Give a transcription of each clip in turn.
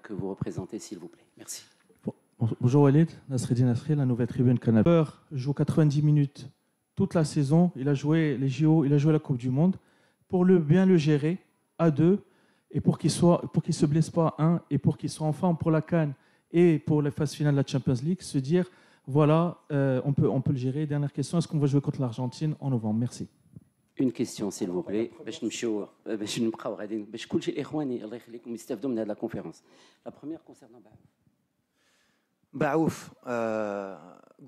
que vous représentez, s'il vous plaît. Merci. Bonjour Walid, Nasreddin Nasri, la nouvelle tribune Canal. Il joue 90 minutes toute la saison. Il a joué les JO, il a joué la Coupe du Monde. Pour bien le gérer à deux et pour qu'il se blesse pas et pour qu'il soit en forme pour la CAN et pour les phases finales de la Champions League, se dire voilà, on peut le gérer. Dernière question, est-ce qu'on va jouer contre l'Argentine en novembre? Merci. Une question, s'il vous plaît, باش نبقاو غاديين باش كلشي الاخوان الله يخليكم يستافدوا من هذه لا كونفيرونس. La première concernant Baouf,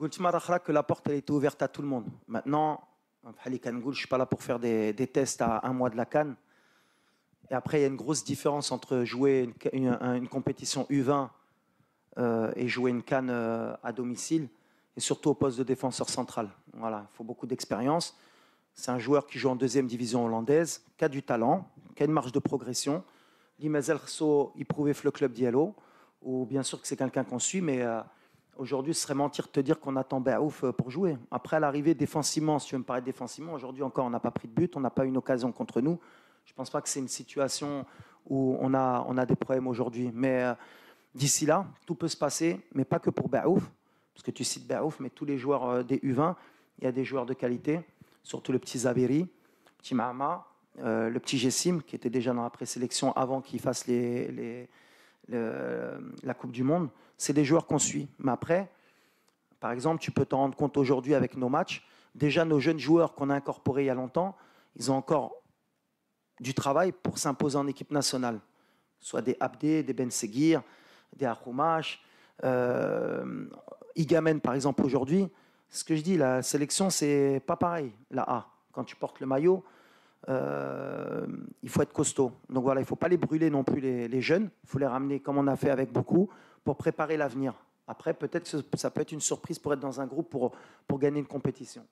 قلت مرة أخرى que la porte elle était ouverte à tout le monde. Maintenant, je ne suis pas là pour faire des tests à un mois de la CAN. Et après, il y a une grosse différence entre jouer une compétition U20 et jouer une CAN à domicile, et surtout au poste de défenseur central. Voilà, il faut beaucoup d'expérience. C'est un joueur qui joue en deuxième division hollandaise, qui a du talent, qui a une marge de progression. Limazel Khso, il prouvait le club Diallo, ou bien sûr que c'est quelqu'un qu'on suit, mais aujourd'hui, ce serait mentir de te dire qu'on attend Baouf pour jouer. Après, à l'arrivée, défensivement, si tu veux me parler défensivement, aujourd'hui encore, on n'a pas pris de but, on n'a pas eu une occasion contre nous. Je ne pense pas que c'est une situation où on a des problèmes aujourd'hui. Mais d'ici là, tout peut se passer, mais pas que pour Baouf, parce que tu cites Baouf, mais tous les joueurs des U20, il y a des joueurs de qualité, surtout le petit Zaberi, le petit Mahama, le petit Jessim, qui était déjà dans la présélection avant qu'il fasse la Coupe du Monde. C'est des joueurs qu'on suit. Mais après, par exemple, tu peux t'en rendre compte aujourd'hui avec nos matchs. Déjà, nos jeunes joueurs qu'on a incorporés il y a longtemps, ils ont encore du travail pour s'imposer en équipe nationale. Soit des Abdé, des Ben Seguir, des Akhoumash. Igamen, par exemple, aujourd'hui, ce que je dis, la sélection, c'est pas pareil. La A, quand tu portes le maillot, il faut être costaud. Donc voilà, il ne faut pas les brûler non plus, les jeunes. Il faut les ramener, comme on a fait avec beaucoup, pour préparer l'avenir. Après, peut-être que ça peut être une surprise pour être dans un groupe pour gagner une compétition.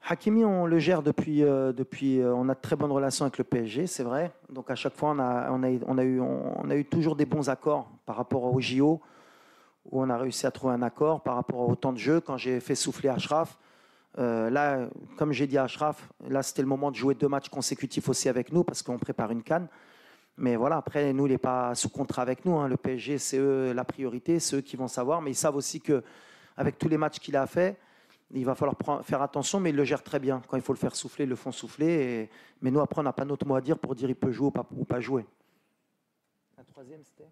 Hakimi, on le gère depuis on a de très bonnes relations avec le PSG, c'est vrai. Donc à chaque fois, on a eu toujours des bons accords par rapport au JO, où on a réussi à trouver un accord par rapport au temps de jeu. Quand j'ai fait souffler Achraf, là, comme j'ai dit à Achraf, là c'était le moment de jouer 2 matchs consécutifs aussi avec nous, parce qu'on prépare une CAN. Mais voilà, après, nous, il n'est pas sous contrat avec nous. Hein. Le PSG, c'est eux la priorité, c'est eux qui vont savoir. Mais ils savent aussi qu'avec tous les matchs qu'il a fait, il va falloir faire attention, mais ils le gèrent très bien. Quand il faut le faire souffler, ils le font souffler. Mais nous, après, on n'a pas notre mot à dire pour dire il peut jouer ou pas jouer. La troisième, c'était ?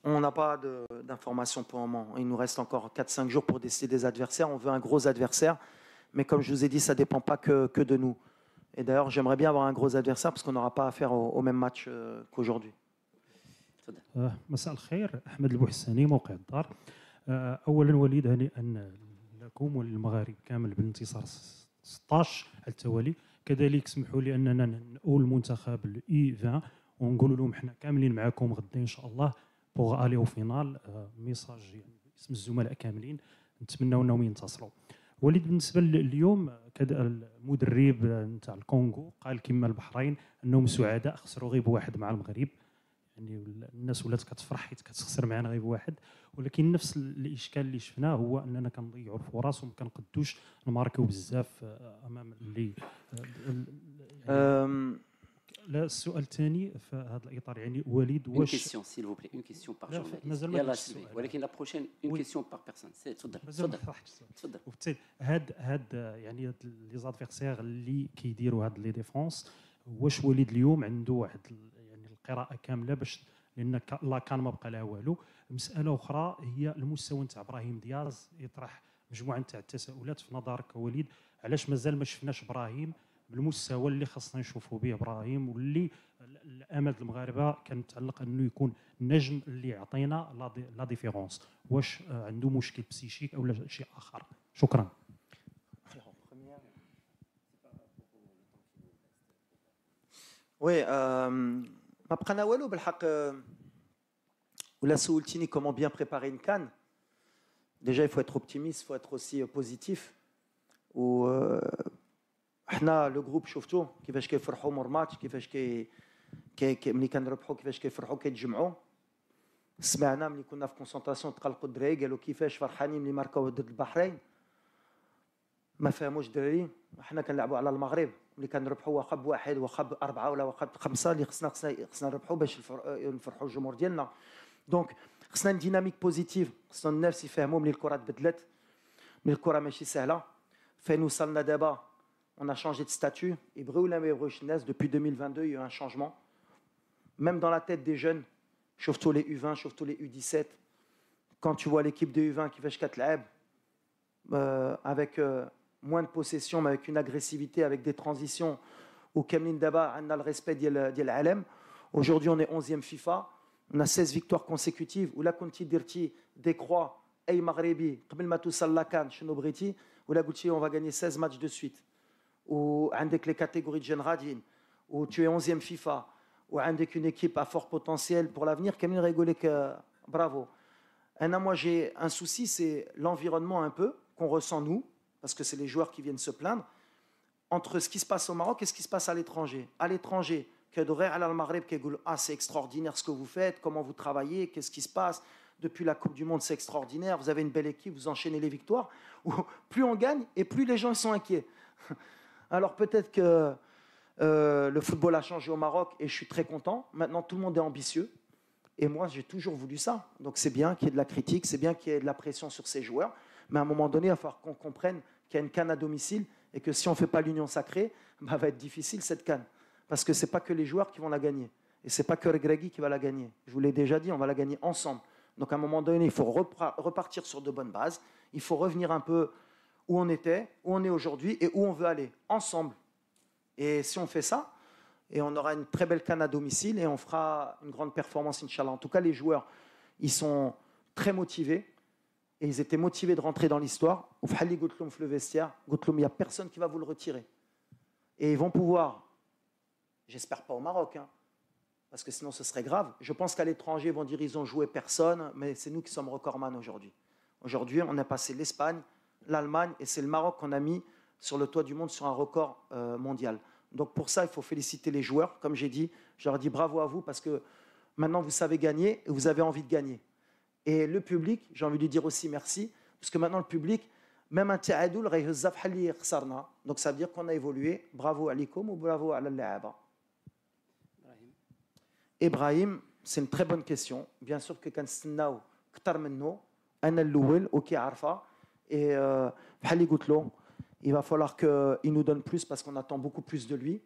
On n'a pas d'informations pour le moment. Il nous reste encore 4-5 jours pour décider des adversaires. On veut un gros adversaire. Mais comme je vous ai dit, ça ne dépend pas que de nous. Et d'ailleurs, j'aimerais bien avoir un gros adversaire parce qu'on n'aura pas affaire au même match qu'aujourd'hui. مساء الخير، أحمد البوحساني، موقع الدار. أولا وليد، هنيئا لكم وللمغارب كامل بالانتصار 16 على التوالي. كذلك اسمحوا لي أننا نقول المنتخب الإي 20 ونقول لهم احنا كاملين معكم غدا إن شاء الله بوغ ألي أو فينال. ميساج يعني باسم الزملاء كاملين، نتمنوا أنهم ينتصروا. وليد، بالنسبه لليوم المدرب نتاع الكونغو قال كما البحرين انهم سعداء خسروا غير بواحد مع المغرب. يعني الناس ولات كتفرح حيت كتخسر معنا غير بواحد، ولكن نفس الاشكال اللي شفناه هو اننا كنضيعوا الفرص وما كنقدوش نماركيو بزاف امام اللي لا. السؤال الثاني في هذا الاطار يعني وليد، واش كيسيون سيل فو بلي، اون كيسيون بار جورناليست يلا سيدي، ولكن لا بروشين اون كيسيون بار بيرسون. تفضل. وبالتالي هاد يعني هاد لي زادفيرسير اللي كيديروا هاد لي ديفونس، واش وليد اليوم عنده واحد يعني القراءه كامله باش، لان لا كان ما بقى لها والو. مساله اخرى هي المستوى نتاع ابراهيم دياز، يطرح مجموعه نتاع التساؤلات في نظرك وليد. علاش مازال ما شفناش ابراهيم بالمستوى اللي خاصنا نشوفوا به ابراهيم، واللي الامل المغاربه كان متعلق انه يكون النجم اللي يعطينا لا ديفيرونس؟ واش عنده مشكل بسيشيك او شيء اخر؟ شكرا. وي ما بقانا والو بالحق. ولا سولتيني comment bien préparer une CAN. Déjà, il faut être optimiste, il faut être aussi positif. احنا لو جروب شفتوا كيفاش كيفرحوا مور ماتش، كيفاش ملي كنربحوا كيفاش كيفرحوا كيتجمعوا. سمعنا ملي كنا في كونسنطراسيون تقلقوا الدراري قالوا كيفاش فرحانين ملي ماركاو ضد البحرين. ما فهموش الدراري حنا كنلعبوا على المغرب ملي كنربحوا واخا بواحد واخا باربعه ولا واخا بخمسه اللي خصنا نربحوا باش نفرحوا الجمهور ديالنا دونك خصنا ديناميك بوزيتيف خصنا الناس يفهموا ملي الكره تبدلت ملي الكره ماشي سهله فين وصلنا دابا on a changé de statut يبغيو ولا ما يبغيوش الناس depuis 2022 il y a eu un changement même dans la tête des jeunes شفتوا les U20 شفتوا les U17 quand tu vois l'équipe de U20 كيفاش كتلعب avec moins de possession, mais avec une agressivité, avec des transitions. Au Kamlin Daba, on a le respect de l'Alem. Aujourd'hui, on est 11e FIFA. On a 16 victoires consécutives. Ou là, quand tu dis des croix, Ay Maghrebi, Qbel Matoussal Lakan, Chenobriti, ou là, on va gagner 16 matchs de suite. Ou avec les catégories de jeunes radines. Ou tu es 11e FIFA. Ou avec une équipe à fort potentiel pour l'avenir. Kamlin rigolait que bravo. Moi, j'ai un souci, c'est l'environnement un peu qu'on ressent nous. Parce que c'est les joueurs qui viennent se plaindre, entre ce qui se passe au Maroc et ce qui se passe à l'étranger. À l'étranger, c'est extraordinaire ce que vous faites, comment vous travaillez, qu'est-ce qui se passe. Depuis la Coupe du Monde, c'est extraordinaire, vous avez une belle équipe, vous enchaînez les victoires. Plus on gagne et plus les gens sont inquiets. Alors peut-être que le football a changé au Maroc et je suis très content. Maintenant, tout le monde est ambitieux. Et moi, j'ai toujours voulu ça. Donc c'est bien qu'il y ait de la critique, c'est bien qu'il y ait de la pression sur ces joueurs. Mais à un moment donné, il va falloir qu'on comprenne qu'il y a une canne à domicile et que si on ne fait pas l'union sacrée, va être difficile cette canne. Parce que ce n'est pas que les joueurs qui vont la gagner. Et ce n'est pas que Regragui qui va la gagner. Je vous l'ai déjà dit, on va la gagner ensemble. Donc à un moment donné, il faut repartir sur de bonnes bases. Il faut revenir un peu où on était, où on est aujourd'hui et où on veut aller, ensemble. Et si on fait ça, et on aura une très belle canne à domicile et on fera une grande performance, Inch'Allah. En tout cas, les joueurs, ils sont très motivés. Et ils étaient motivés de rentrer dans l'histoire. Le vestiaire, il n'y a personne qui va vous le retirer. Et ils vont pouvoir, j'espère pas au Maroc, hein, parce que sinon ce serait grave. Je pense qu'à l'étranger, ils vont dire ils ont joué personne, mais c'est nous qui sommes recordman aujourd'hui. Aujourd'hui, on a passé l'Espagne, l'Allemagne, et c'est le Maroc qu'on a mis sur le toit du monde sur un record mondial. Donc pour ça, il faut féliciter les joueurs. Comme j'ai dit, je leur dis bravo à vous, parce que maintenant vous savez gagner et vous avez envie de gagner. Et le public, j'ai envie de lui dire aussi merci, parce que maintenant le public, même un ta'adoul, donc ça veut dire qu'on a évolué. Bravo à l'Ikom ou bravo à l'Aaba. Ibrahim, c'est une très bonne question. Bien sûr que quand nous كتر منه أنا الأول وكي عارفة et بحال اللي قلت له il va falloir qu'il nous donne plus parce qu'on attend beaucoup plus de lui.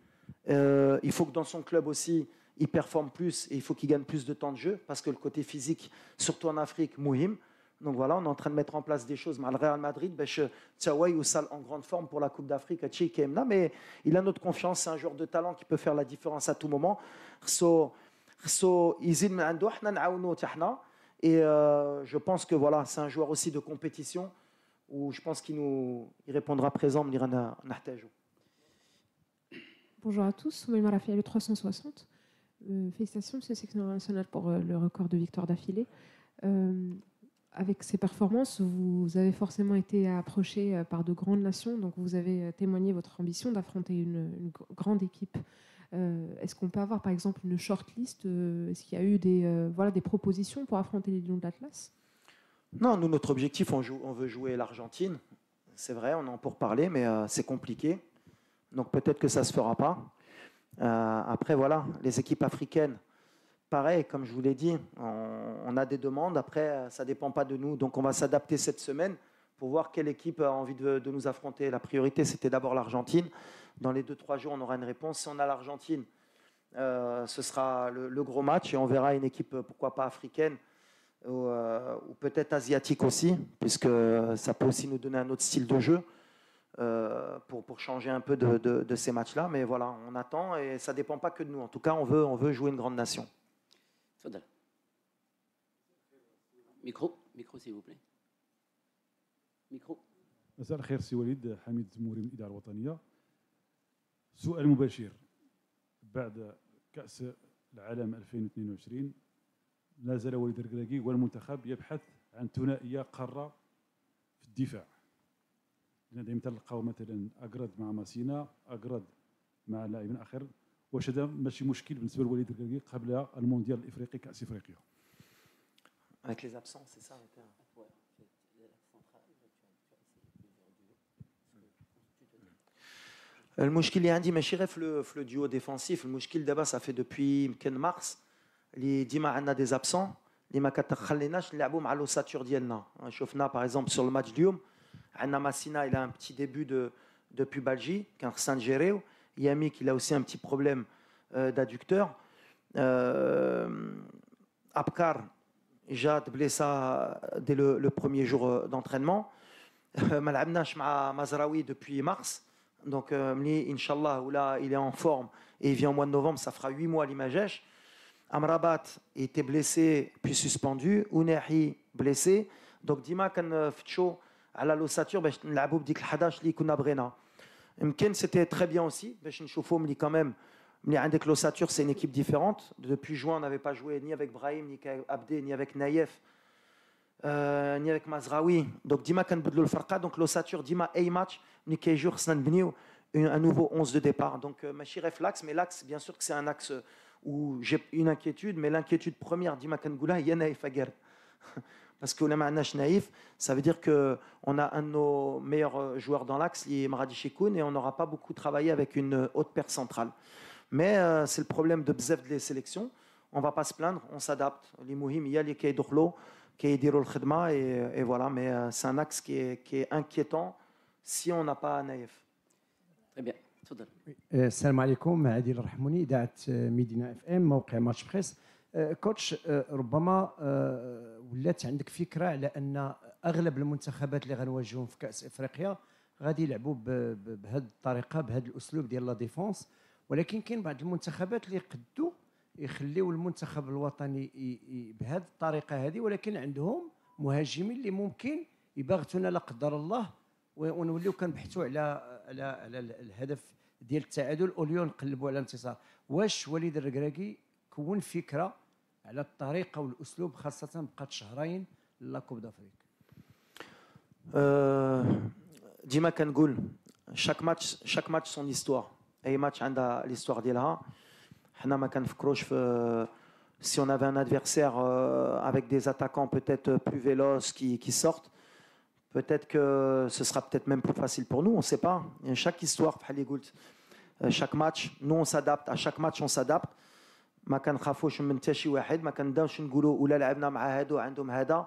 Il faut que dans son club aussi il performe plus et il faut qu'il gagne plus de temps de jeu parce que le côté physique, surtout en Afrique, mouhim. Donc voilà, on est en train de mettre en place des choses. Mal Real Madrid, Tchaouaï en grande forme pour la Coupe d'Afrique, mais il a notre confiance, c'est un joueur de talent qui peut faire la différence à tout moment. Et je pense que voilà, c'est un joueur aussi de compétition où je pense qu'il répondra présent. Bonjour à tous, Soumaïma Rafiel, le 360. Félicitations, monsieur le sélectionneur national, pour le record de victoires d'affilée. Avec ces performances, vous avez forcément été approché par de grandes nations, donc vous avez témoigné votre ambition d'affronter une grande équipe. Est-ce qu'on peut avoir par exemple une shortlist? Est-ce qu'il y a eu des propositions pour affronter les Lions de l'Atlas? Non, nous, notre objectif, on veut jouer l'Argentine. C'est vrai, on en a pour parler, mais c'est compliqué. Donc peut-être que ça ne se fera pas. Après, voilà, les équipes africaines, pareil, comme je vous l'ai dit, on a des demandes. Après, ça ne dépend pas de nous. Donc on va s'adapter cette semaine pour voir quelle équipe a envie de nous affronter. La priorité, c'était d'abord l'Argentine. Dans les 2-3 jours, on aura une réponse. Si on a l'Argentine, ce sera le gros match et on verra une équipe, pourquoi pas africaine ou peut-être asiatique aussi, puisque ça peut aussi nous donner un autre style de jeu pour changer un peu de ces matchs-là. Mais voilà, on attend et ça ne dépend pas que de nous. En tout cas, on veut jouer une grande nation. Micro, s'il vous plaît. Micro. مساء الخير سي وليد حميد الزموري من الإذاعة الوطنية. سؤال مباشر بعد كأس العالم 2022 لا زال وليد الركراكي والمنتخب يبحث عن ثنائية قارة في الدفاع. دائما تلقاو مثلا أقرد مع ماسينا، أقرد مع لاعب آخر. واش هذا ماشي مشكل بالنسبة لوليد الركراكي قبل المونديال الإفريقي كأس إفريقيا؟ Avec les absents, c'est ça. المشكل اللي عندي ماشي غير في لو ديو ديفونسيف. المشكل دابا صافي دوبوي يمكن مارس اللي ديما عندنا دي زابسون اللي ما كتخليناش نلعبوا مع لوساتور ديالنا. شفنا باغ اكزومبل سور الماتش اليوم عندنا ماسينا الى ان بتي ديبي de pubalgie كان خصنا نجيريو. Yamik il a aussi un petit problème d'adducteur. Abkar جات blessé dès le premier jour d'entraînement. ما لعبناش مع مزراوي depuis mars. Donc, Inch'Allah, là, il est en forme et il vient au mois de novembre, ça fera 8 mois à l'Imagesh. Amrabat était blessé puis suspendu. Ounahi blessé. Donc, Dima kan فتشو على l'ossature باش نلعبوا بديك ال11 اللي كنا بغينا. يمكن c'était très bien aussi باش نشوفوا ملي quand même ملي عندك l'ossature c'est une équipe différente. Depuis juin, on n'avait pas joué ni avec Brahim, ni avec Abdé, ni avec Naïef. ni avec Mazraoui. Donc, Dima Kanbudlo le Farqa. Donc, l'ossature, Dima, A match, ni Kejur, Snanbniou, un nouveau 11 de départ. Donc, Machi réflexe, mais l'axe, bien sûr que c'est un axe où j'ai une inquiétude, mais l'inquiétude première, Dima Kangoula, Yanaïf Aguerd. Parce qu'on a un naïf, ça veut dire qu'on a un de nos meilleurs joueurs dans l'axe, qui est Maradi Chikoun, et on n'aura pas beaucoup travaillé avec une haute paire centrale. Mais c'est le problème de bzef des sélections. On ne va pas se plaindre, on s'adapte. Les Mouhim, il y a les Keidokhlo, Keidirou le Khedma, et voilà. Mais c'est un axe qui est inquiétant si on n'a pas naïf. Très bien. تفضل. السلام عليكم. عادل الرحموني، إذاعة ميدينا اف ام، موقع ماتش بريس. كوتش، ربما ولات عندك فكره على ان اغلب المنتخبات اللي غنواجههم في كاس افريقيا غادي يلعبوا بهذه الطريقه، بهذا الاسلوب ديال لا ديفونس، ولكن كاين بعض المنتخبات اللي قدوا يخليوا المنتخب الوطني بهذه الطريقه هذه، ولكن عندهم مهاجمين اللي ممكن يباغتونا لا قدر الله ونوليو كنبحثوا على الهدف ديال التعادل اوليو نقلبوا على الانتصار. واش وليد الركراكي كون فكره على الطريقه والاسلوب، خاصه بقات شهرين لا كوب دافريك؟ ديما كنقول chaque match son histoire. اي ماتش عندها l'histoire ديالها. حنا ما كنفكروش في si on avait un adversaire avec des attaquants peut-être plus véloces qui sortent, peut-être que ce sera peut-être même plus facile pour nous, on ne sait pas. Chaque histoire, chaque match, nous on s'adapte, à chaque match on s'adapte. ما كنخافوش من حتى شي واحد، ما كنبداوش نقولوا ولا لعبنا مع هادو عندهم هذا،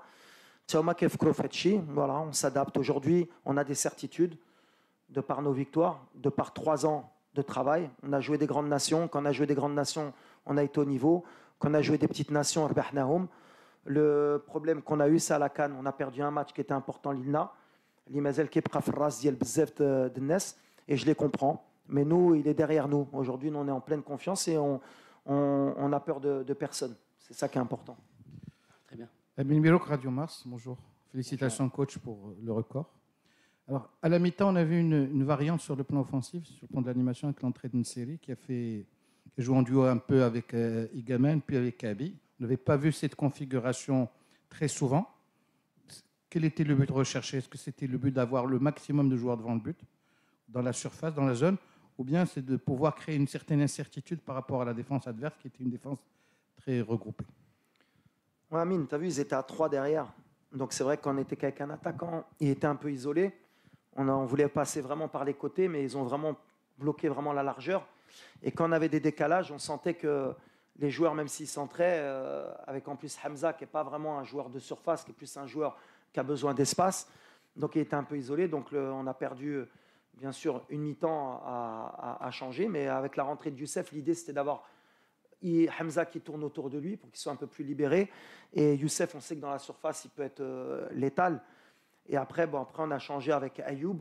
حتى هما كيفكروا في هادشي. Voilà, on s'adapte. Aujourd'hui, on a des certitudes de par nos victoires, de par 3 ans de travail. On a joué des grandes nations. Quand on a joué des grandes nations, on a été au niveau. Quand on a joué des petites nations, ربحناهم. Le problème qu'on a eu, c'est à la CAN. On a perdu un match qui était important, l'ILNA. L'Imazel qui est prêt à faire ras ديال بزاف de الناس, et je les comprends. Mais nous, il est derrière nous. Aujourd'hui, nous, on est en pleine confiance et on a peur de personne. C'est ça qui est important. Très bien. Amin Birouk, Radio Mars, bonjour. Félicitations coach pour le record. Alors, à la mi-temps, on a vu une variante sur le plan offensif, sur le plan de l'animation avec l'entrée d'une série qui a joué en duo un peu avec Igamen, puis avec Kabi. On n'avait pas vu cette configuration très souvent. Quel était le but recherché? Est-ce que c'était le but d'avoir le maximum de joueurs devant le but, dans la surface, dans la zone, ou bien c'est de pouvoir créer une certaine incertitude par rapport à la défense adverse, qui était une défense très regroupée? Ouais, Amine, tu as vu, ils étaient à 3 derrière. Donc c'est vrai qu'on était qu'avec un attaquant, il était un peu isolé. On voulait passer vraiment par les côtés, mais ils ont vraiment bloqué vraiment la largeur. Et quand on avait des décalages, on sentait que les joueurs, même s'ils centraient, avec en plus Hamza, qui n'est pas vraiment un joueur de surface, qui est plus un joueur qui a besoin d'espace, donc il était un peu isolé. Donc on a perdu, bien sûr, une mi-temps à changer, mais avec la rentrée de Youssef, l'idée c'était d'avoir Hamza qui tourne autour de lui pour qu'il soit un peu plus libéré. Et Youssef, on sait que dans la surface, il peut être létal. Et après, on a changé avec Ayoub.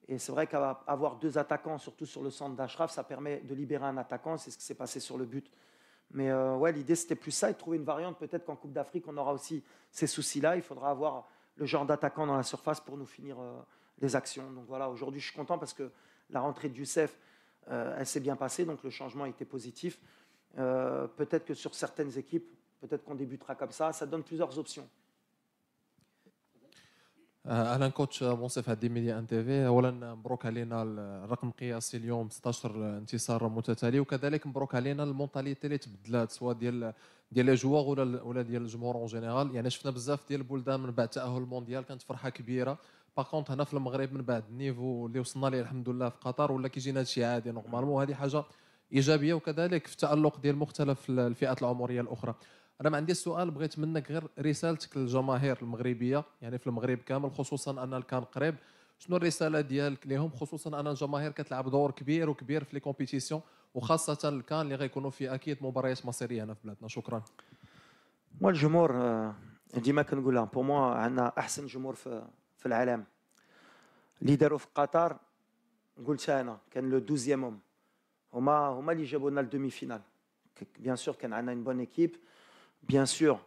Et c'est vrai qu'avoir 2 attaquants, surtout sur le centre d'Ashraf, ça permet de libérer un attaquant. C'est ce qui s'est passé sur le but. Mais ouais, l'idée, c'était plus ça, et de trouver une variante. Peut-être qu'en Coupe d'Afrique, on aura aussi ces soucis-là. Il faudra avoir le genre d'attaquant dans la surface pour nous finir les actions. Donc voilà, aujourd'hui, je suis content parce que la rentrée de Youssef, elle s'est bien passée. Donc le changement a été positif. Peut-être que sur certaines équipes, peut-être qu'on débutera comme ça. Ça donne plusieurs options. اهلا كوتش منصف هادي ميديا ان تي في. اولا مبروك علينا الرقم القياسي اليوم 16 انتصار متتالي، وكذلك مبروك علينا المونتاليتي اللي تبدلات سواء ديال لي جوار ولا ديال الجمهور اون جينيرال. يعني شفنا بزاف ديال البلدان من بعد تاهل المونديال كانت فرحه كبيره باغ كونط هنا في المغرب من بعد النيفو اللي وصلنا ليه الحمد لله في قطر ولا كيجينا هادشي عادي نورمالمون، وهذه حاجه ايجابيه، وكذلك في التالق ديال مختلف الفئات العمريه الاخرى. انا ما عندي السؤال، بغيت منك غير رسالتك للجماهير المغربيه يعني في المغرب كامل، خصوصا ان كان قريب. شنو الرساله ديالك لهم، خصوصا ان الجماهير كتلعب دور كبير وكبير في لي كومبيتيسيون، وخاصه الكان اللي غيكونوا فيه اكيد مباريات مصيريه هنا في بلادنا. شكرا. الجمهور ديما كنقولها بور موا عندنا احسن جمهور في العالم. اللي داروا في قطر قلتها انا كان لو 12 هما اللي جابوا لنا الدومي فينال. بيان سور كان عندنا اون بون ايكيب، بيان سور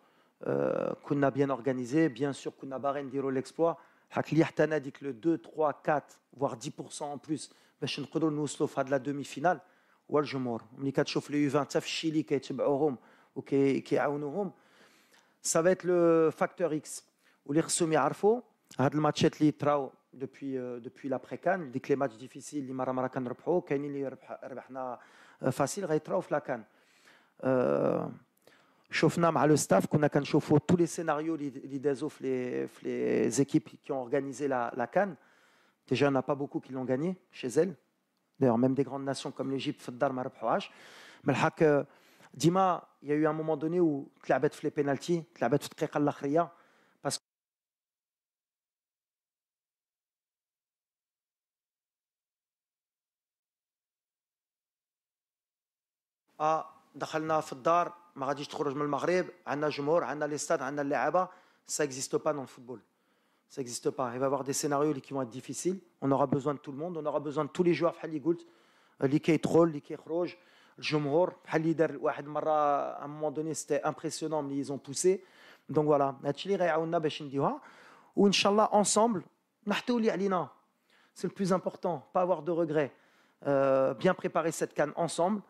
كنا بيان اورغانيزي، بيان سور كنا باغيين نديروا ليكسبلوا. حك اللي حتى هذيك لو 2 3 4 فوار 10% ان بلوس باش نقدروا نوصلوا في هذه لا دومي فينال هو الجمهور. ملي كتشوف لي يو 20 حتى في الشيلي كيتبعوهم وكيعاونوهم، سافيت لو فاكتور اكس. واللي خصهم يعرفوا هاد الماتشات اللي طراو دوبوي لابري كان، ديك لي ماتش ديفيسيل اللي مره كنربحوا، كاينين اللي ربحنا فاسيل غيطراو في لاكان. شفنا مع لو ستاف كنا كنشوفوا tous les scénarios اللي دازوا في les équipes qui ont organisé la CAN. Déjà, il n'y en a pas beaucoup qui l'ont gagné chez elles. D'ailleurs, même des grandes nations comme l'Égypte في الدار ما ربحوهاش. Mais الحق ديما il y a eu un moment donné où تلعبت في les pénalty، تلعبت في الدقيقه الاخريه parce دخلنا في الدار ما غاديش تخرج من المغرب، عندنا جمهور، عندنا لي ستاد، عندنا اللعابه. Ça n'existe pas dans le football. Ça n'existe pas. Il va y avoir des scénarios qui vont être difficiles. On aura besoin de tout le monde. On aura besoin de tous les joueurs. بحال اللي قلت اللي كيدخل اللي كيخرج، الجمهور بحال اللي دار واحد مره à un moment donné c'était impressionnant mais ils ont poussé. Donc voilà, هادشي اللي غيعاوننا باش نديوها وان شاء الله ensemble نحطوا اللي علينا. C'est le plus important, pas avoir de regrets. Bien préparer cette CAN ensemble.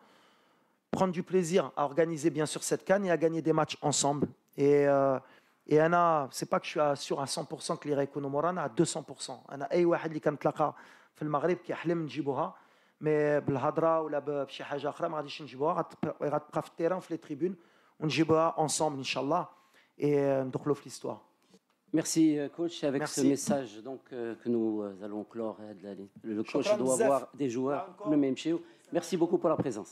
Prendre du plaisir à organiser bien sûr cette CAN et à gagner des matchs ensemble. Et أنا c'est pas que je suis sûr à 100% que اللي غيكونوا مورانا à 200%. أنا أي واحد اللي كنتلاقى في المغرب كيحلم نجيبوها، مي بالهضره ولا بشي حاجه اخرى ما غاديش نجيبوها، غتبقى في التيران في لي تريبون ونجيبوها ensemble ان شاء الله et ندخلوا في l'histoire. Merci coach. Avec Merci. ce message donc que nous allons clore, le coach doit avoir des joueurs le même chez eux. Merci beaucoup pour la présence.